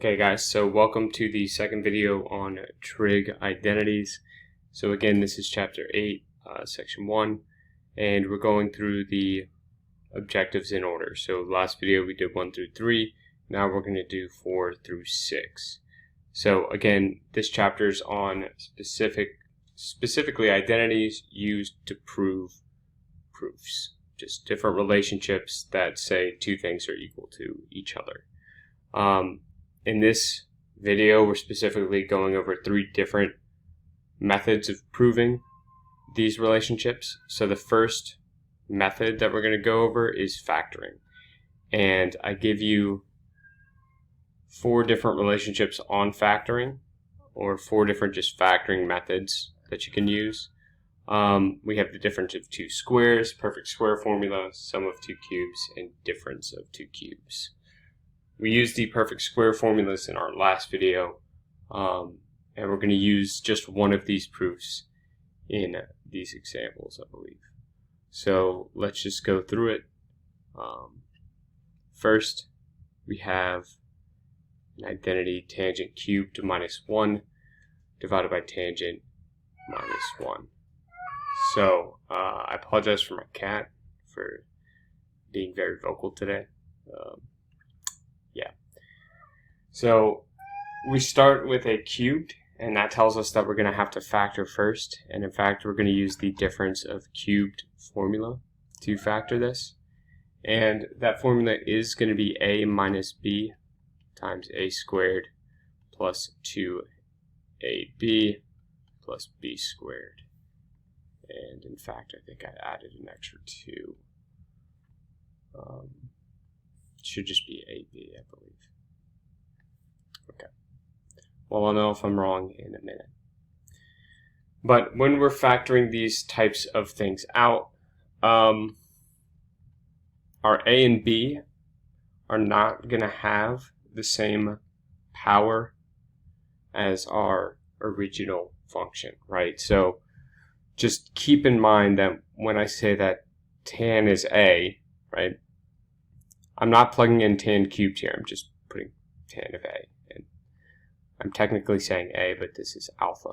Okay guys, so welcome to the second video on trig identities. So again, this is chapter 8, section 1, and we're going through the objectives in order. So last video we did 1 through 3, now we're going to do 4 through 6. So again, this chapter is on specifically identities used to prove proofs. Just different relationships that say two things are equal to each other. In this video, we're specifically going over 3 different methods of proving these relationships. So the first method that we're going to go over is factoring. And I give you 4 different relationships on factoring, or 4 different just factoring methods that you can use. We have the difference of 2 squares, perfect square formula, sum of 2 cubes, and difference of 2 cubes. We used the perfect square formulas in our last video, and we're going to use just one of these proofs in these examples, I believe. So let's just go through it. First, we have an identity tangent cubed minus 1 divided by tangent minus 1. So I apologize for my cat for being very vocal today. So we start with a cubed, and that tells us that we're going to have to factor first. And in fact, we're going to use the difference of cubed formula to factor this. And that formula is going to be a minus b times a squared plus 2ab plus b squared. And in fact, I think I added an extra 2. It should just be ab, I believe. Okay. Well, I'll know if I'm wrong in a minute. But when we're factoring these types of things out, our a and b are not going to have the same power as our original function, right? So just keep in mind that when I say that tan is a, right, I'm not plugging in tan cubed here. I'm just putting tan of a. And I'm technically saying a, but this is alpha.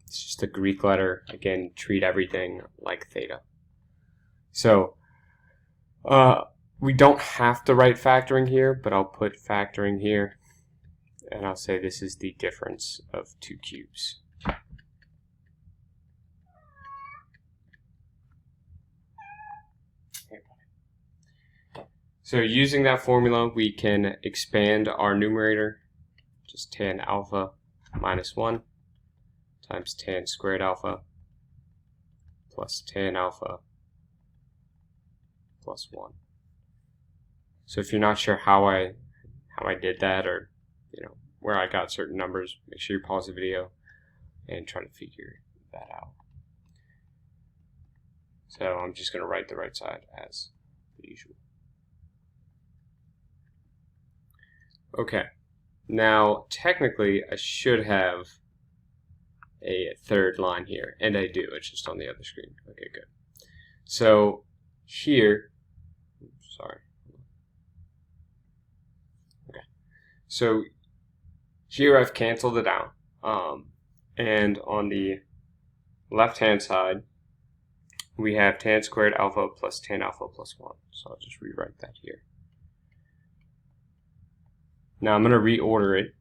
It's just a Greek letter. Again, treat everything like theta. So we don't have to write factoring here, but I'll put factoring here. And I'll say this is the difference of 2 cubes. So using that formula, we can expand our numerator, just tan alpha minus 1 times tan squared alpha plus tan alpha plus 1. So if you're not sure how I did that, or where I got certain numbers, make sure you pause the video and try to figure that out. So I'm just going to write the right side as usual. Okay, now technically I should have a third line here, and I do, it's just on the other screen. Okay, good. So here, sorry. Okay, so here I've canceled it out, and on the left hand side we have tan squared alpha plus tan alpha plus 1. So I'll just rewrite that here. Now I'm going to reorder it,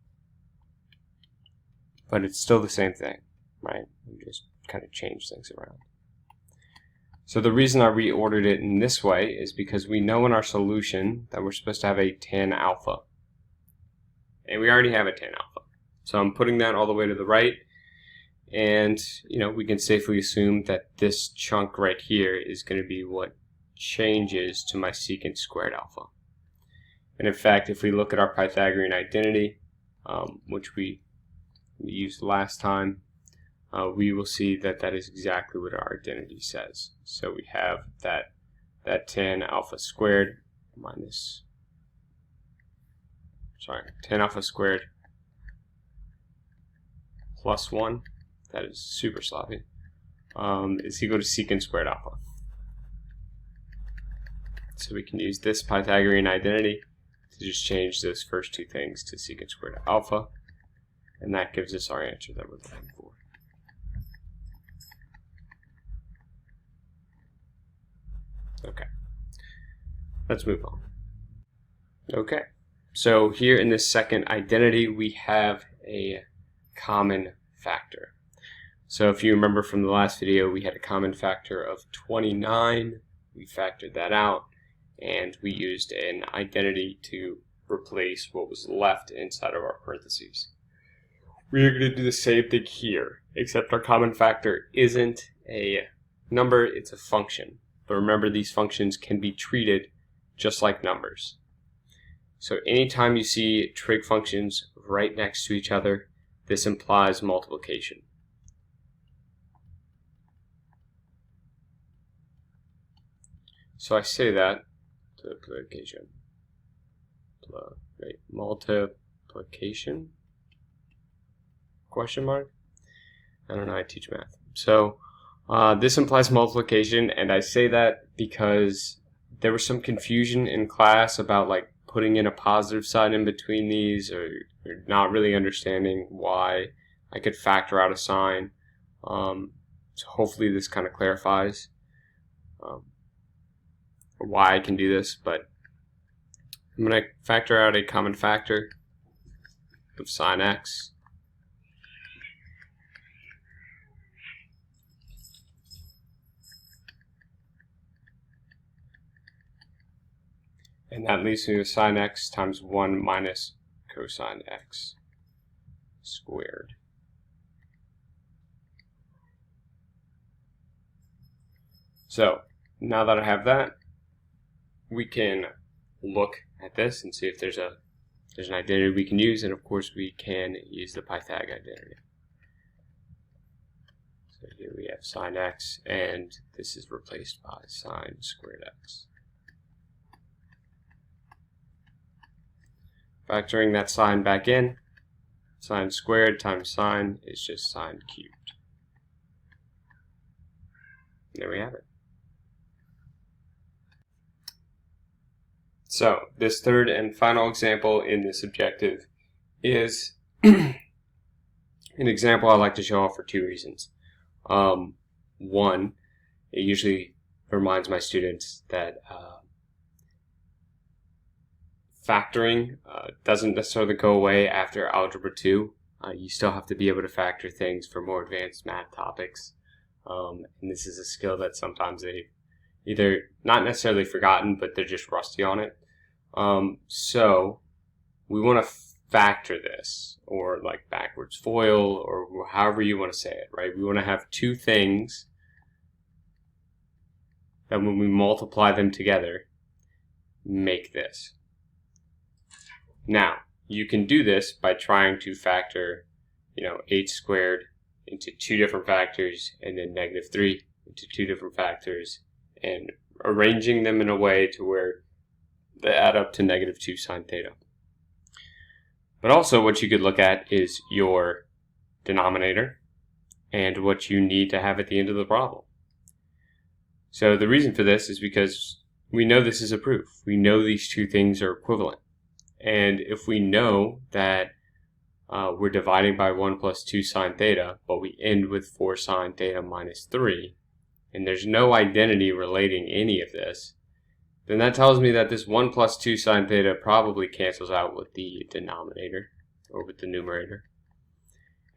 but it's still the same thing, right? You just kind of change things around. So the reason I reordered it in this way is because we know in our solution that we're supposed to have a tan alpha. And we already have a tan alpha. So I'm putting that all the way to the right, and we can safely assume that this chunk right here is going to be what changes to my secant squared alpha. And in fact, if we look at our Pythagorean identity, which we used last time, we will see that that is exactly what our identity says. So we have that tan alpha squared minus, tan alpha squared plus 1, that is super sloppy, is equal to secant squared alpha. So we can use this Pythagorean identity to just change those first two things to secant squared alpha, and that gives us our answer that we're looking for. Okay, let's move on. Okay, so here in this second identity we have a common factor. So if you remember from the last video, we had a common factor of 29. We factored that out, and we used an identity to replace what was left inside of our parentheses. We are going to do the same thing here, except our common factor isn't a number, it's a function. But remember, these functions can be treated just like numbers. So anytime you see trig functions right next to each other, this implies multiplication. So I say that multiplication, question mark? I don't know, I teach math. So this implies multiplication, and I say that because there was some confusion in class about like putting in a positive sign in between these, or not really understanding why I could factor out a sign. So hopefully this kind of clarifies why I can do this, but I'm going to factor out a common factor of sine x. And that leaves me with sine x times 1 minus cosine x squared. So now that I have that, we can look at this and see if there's an identity we can use, and of course we can use the Pythag identity. So here we have sine x, and this is replaced by sine squared x. Factoring that sine back in, sine squared times sine is just sine cubed. And there we have it. So this third and final example in this objective is an example I like to show off for two reasons. One, it usually reminds my students that factoring doesn't necessarily go away after Algebra 2. You still have to be able to factor things for more advanced math topics. And this is a skill that sometimes they've either not necessarily forgotten, but they're just rusty on it. So we want to factor this, or like backwards FOIL, or however you want to say it, right? We want to have two things that when we multiply them together, make this. Now, you can do this by trying to factor, h squared into two different factors, and then -3 into two different factors, and arranging them in a way to where they add up to -2 sine theta. But also what you could look at is your denominator and what you need to have at the end of the problem. So the reason for this is because we know this is a proof. We know these two things are equivalent. And if we know that we're dividing by 1 plus 2 sine theta, but we end with 4 sine theta minus 3, and there's no identity relating any of this, then that tells me that this 1 plus 2 sine theta probably cancels out with the denominator, or with the numerator.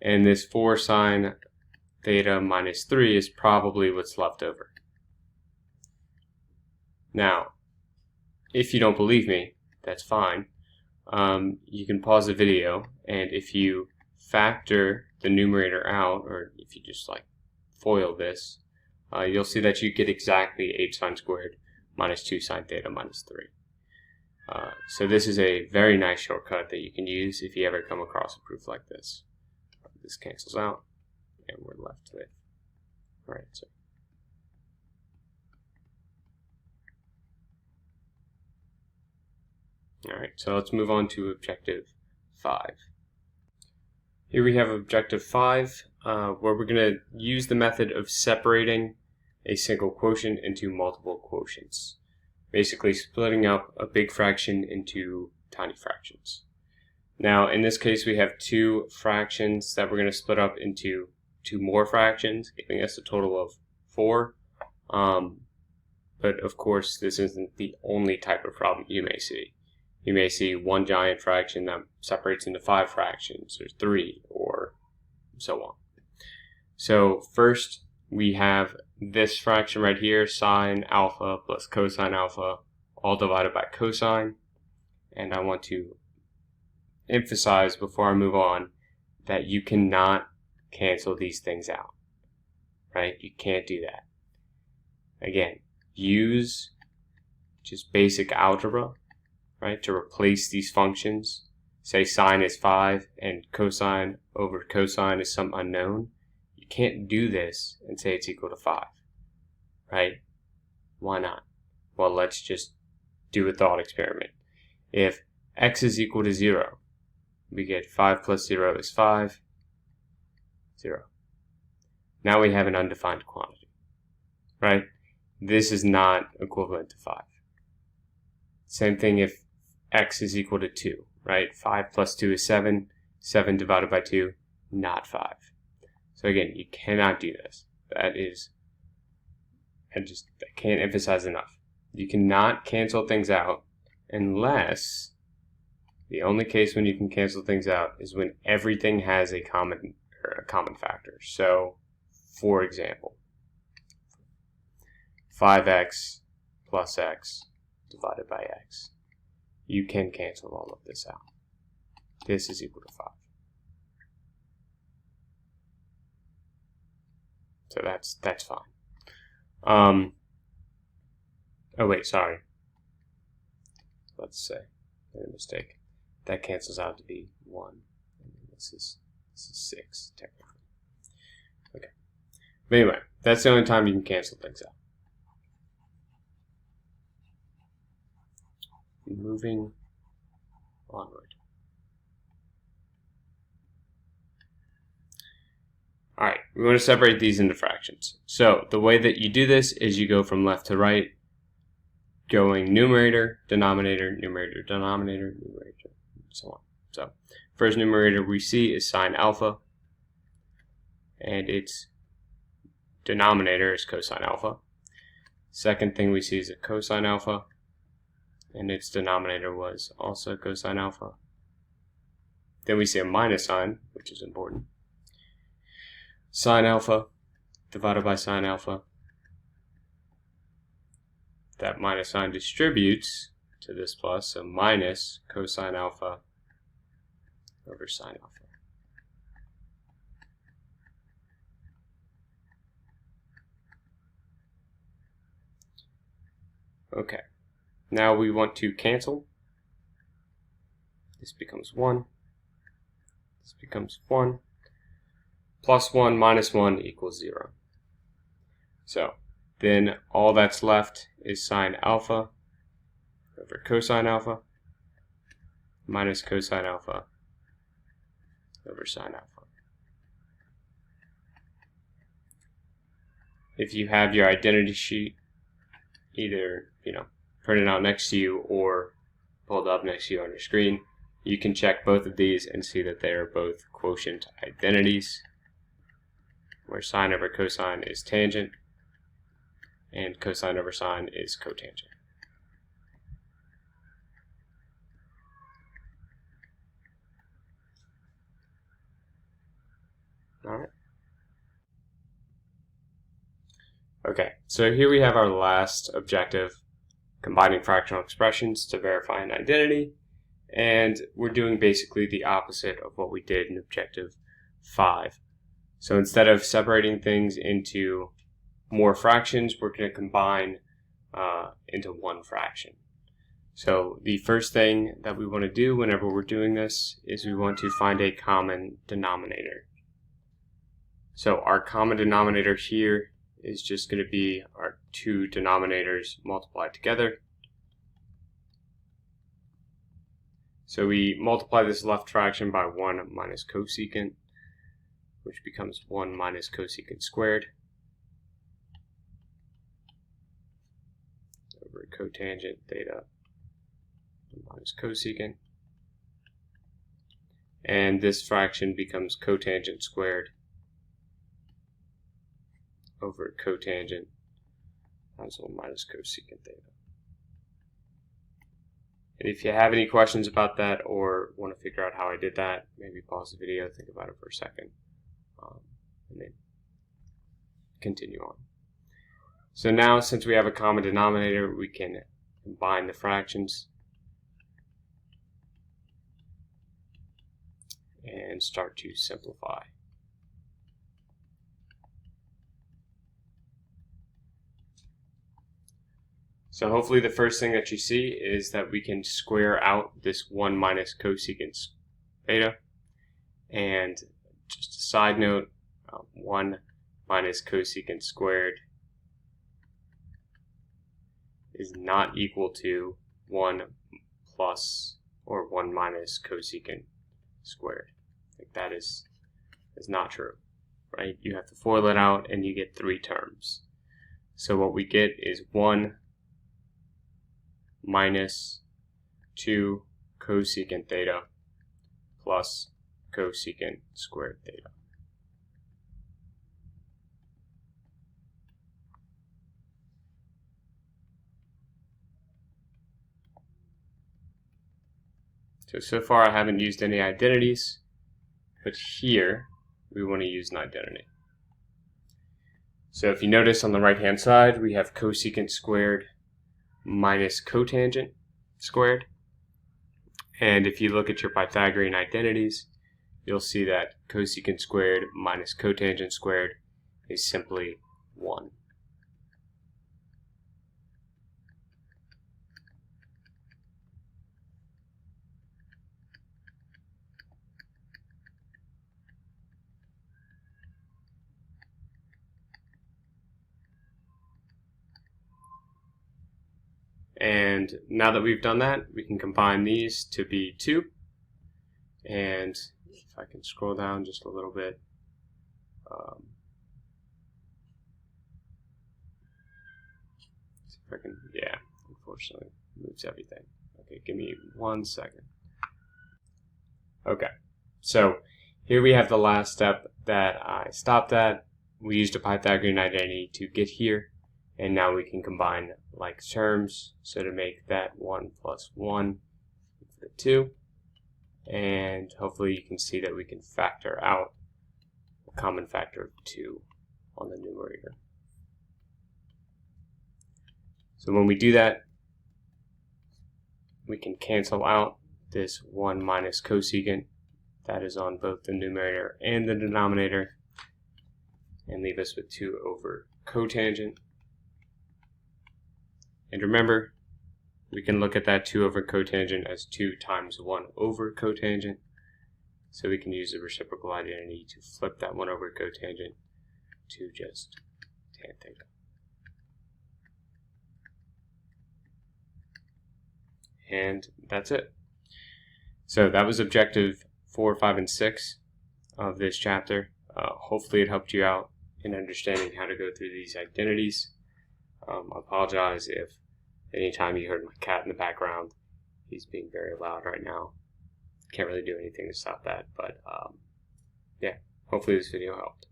And this 4 sine theta minus 3 is probably what's left over. Now, if you don't believe me, that's fine. You can pause the video, and if you factor the numerator out, or if you just like FOIL this, you'll see that you get exactly h sine squared minus 2 sine theta minus 3. So this is a very nice shortcut that you can use if you ever come across a proof like this. This cancels out, and we're left with our answer. Alright, so let's move on to objective 5. Here we have objective 5, where we're going to use the method of separating a single quotient into multiple quotients. Basically splitting up a big fraction into tiny fractions. Now, in this case, we have two fractions that we're going to split up into two more fractions, giving us a total of 4. But of course, this isn't the only type of problem you may see. You may see one giant fraction that separates into 5 fractions, or 3, or so on. So first, we have this fraction right here, sine alpha plus cosine alpha, all divided by cosine. And I want to emphasize before I move on that you cannot cancel these things out, right? You can't do that. Again, use just basic algebra, right, to replace these functions. Say sine is 5 and cosine over cosine is some unknown. You can't do this and say it's equal to 5, right? Why not? Well, let's just do a thought experiment. If x is equal to 0, we get 5 plus 0 is 5, 0. Now we have an undefined quantity, right? This is not equivalent to 5. Same thing if x is equal to 2, right? 5 plus 2 is 7. 7 divided by 2, not 5. So again, you cannot do this. I can't emphasize enough. You cannot cancel things out unless the only case when you can cancel things out is when everything has a common factor. So, for example, 5x plus x divided by x. You can cancel all of this out. This is equal to 5. So that's fine. Oh wait, sorry. Let's say I made a mistake. That cancels out to be 1. And this is 6 technically. Okay. But anyway, that's the only time you can cancel things out. Moving onward. Alright, we want to separate these into fractions. So the way that you do this is you go from left to right, going numerator, denominator, numerator, denominator, numerator, and so on. So first numerator we see is sine alpha, and its denominator is cosine alpha. Second thing we see is a cosine alpha, and its denominator was also cosine alpha. Then we see a minus sign, which is important. Sine alpha divided by sine alpha. That minus sign distributes to this plus, so minus cosine alpha over sine alpha. Okay, now we want to cancel. This becomes 1. This becomes 1. Plus 1 minus 1 equals 0. So then all that's left is sine alpha over cosine alpha minus cosine alpha over sine alpha. If you have your identity sheet either printed out next to you or pulled up next to you on your screen, you can check both of these and see that they are both quotient identities, where sine over cosine is tangent and cosine over sine is cotangent. Alright. Okay, so here we have our last objective, combining fractional expressions to verify an identity, and we're doing basically the opposite of what we did in objective 5. So instead of separating things into more fractions, we're going to combine into one fraction. So the first thing that we want to do whenever we're doing this is we want to find a common denominator. So our common denominator here is just going to be our two denominators multiplied together. So we multiply this left fraction by 1 minus cosecant, which becomes 1 minus cosecant squared over cotangent theta minus cosecant. And this fraction becomes cotangent squared over cotangent times 1 minus cosecant theta. And if you have any questions about that or want to figure out how I did that, maybe pause the video, think about it for a second, and then continue on. So now, since we have a common denominator, we can combine the fractions and start to simplify. So hopefully the first thing that you see is that we can square out this 1 minus cosecant theta. And just a side note, 1 minus cosecant squared is not equal to 1 plus or 1 minus cosecant squared. Like that is not true, right? You have to FOIL it out and you get 3 terms. So what we get is 1 minus 2 cosecant theta plus cosecant squared theta. So far I haven't used any identities, but here we want to use an identity. So if you notice on the right hand side, we have cosecant squared minus cotangent squared. And if you look at your Pythagorean identities, you'll see that cosecant squared minus cotangent squared is simply 1. And now that we've done that, we can combine these to be 2. And if I can scroll down just a little bit, see if I can, yeah, unfortunately, moves everything. Okay, give me 1 second. Okay, so here we have the last step that I stopped at. We used a Pythagorean identity to get here. And now we can combine like terms, so to make that 1 plus 1 equal to 2. And hopefully you can see that we can factor out a common factor of 2 on the numerator. So when we do that, we can cancel out this 1 minus cosecant that is on both the numerator and the denominator, and leave us with 2 over cotangent. And remember, we can look at that 2 over cotangent as 2 times 1 over cotangent. So we can use the reciprocal identity to flip that 1 over cotangent to just tan theta. And that's it. So that was objective 4, 5, and 6 of this chapter. Hopefully it helped you out in understanding how to go through these identities. I apologize if anytime you heard my cat in the background. He's being very loud right now. Can't really do anything to stop that, but yeah, hopefully this video helped.